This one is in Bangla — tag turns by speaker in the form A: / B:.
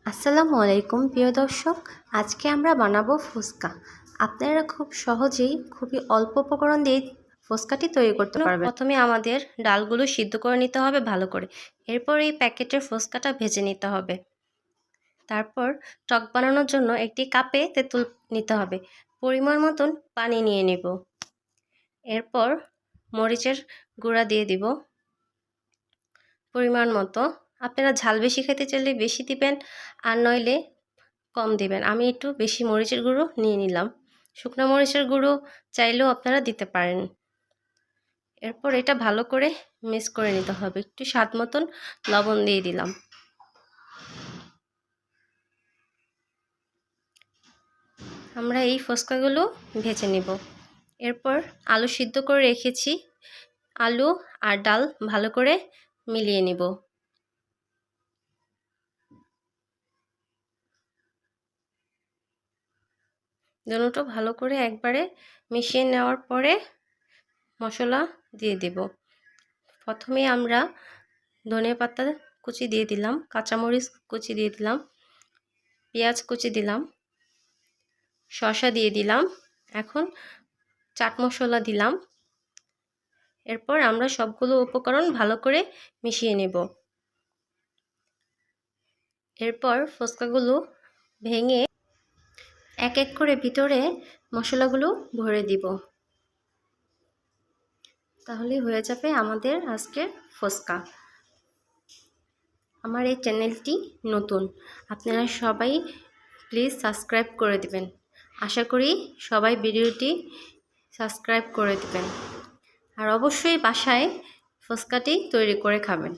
A: আসসালামু আলাইকুম প্রিয় দর্শক, আজকে আমরা বানাবো ফুচকা। আপনারা খুব সহজেই খুবই অল্প উপকরণ দিয়ে ফুচকাটি তৈরি করতে পারবেন। প্রথমে আমাদের ডালগুলো সিদ্ধ করে নিতে হবে ভালো করে। এরপর এই প্যাকেটের ফুচকাটা ভেজে নিতে হবে। তারপর টক বানানোর জন্য একটি কাপে তেঁতুল নিতে হবে। পরিমাণ মতন পানি নিয়ে নেব। এরপর মরিচের গুঁড়া দিয়ে দিব পরিমাণ মতো। আপনারা ঝাল বেশি খেতে চাইলে বেশি দিবেন, আর নইলে কম দিবেন। আমি একটু বেশি মরিচের গুঁড়ো নিয়ে নিলাম। শুকনো মরিচের গুঁড়ো চাইলেও আপনারা দিতে পারেন। এরপর এটা ভালো করে মিক্স করে নিতে হবে। একটু স্বাদ মতন লবণ দিয়ে দিলাম। আমরা এই ফুচকাগুলো ভেজে নেব। এরপর আলু সিদ্ধ করে রেখেছি, আলু আর ডাল ভালো করে মিলিয়ে নেব। দুটো ভালো করে একবারে মিশিয়ে নেওয়ার পরে মশলা দিয়ে দেব। প্রথমে আমরা ধনেপাতা কুচি দিয়ে দিলাম, কাঁচামরিচ কুচি দিয়ে দিলাম, পেঁয়াজ কুচি দিলাম, শসা দিয়ে দিলাম, এখন চাট মশলা দিলাম। এরপর আমরা সবগুলো উপকরণ ভালো করে মিশিয়ে নেব। এরপর ফুচকাগুলো ভেঙে এক এক করে ভিতরে মশলাগুলো ভরে দিব। তাহলেই হয়ে যাবে আমাদের আজকের ফুচকা। আমার এই চ্যানেলটি নতুন, আপনারা সবাই প্লিজ সাবস্ক্রাইব করে দিবেন। আশা করি সবাই ভিডিওটি সাবস্ক্রাইব করে দিবেন, আর অবশ্যই বাসায় ফুচকাটি তৈরি করে খাবেন।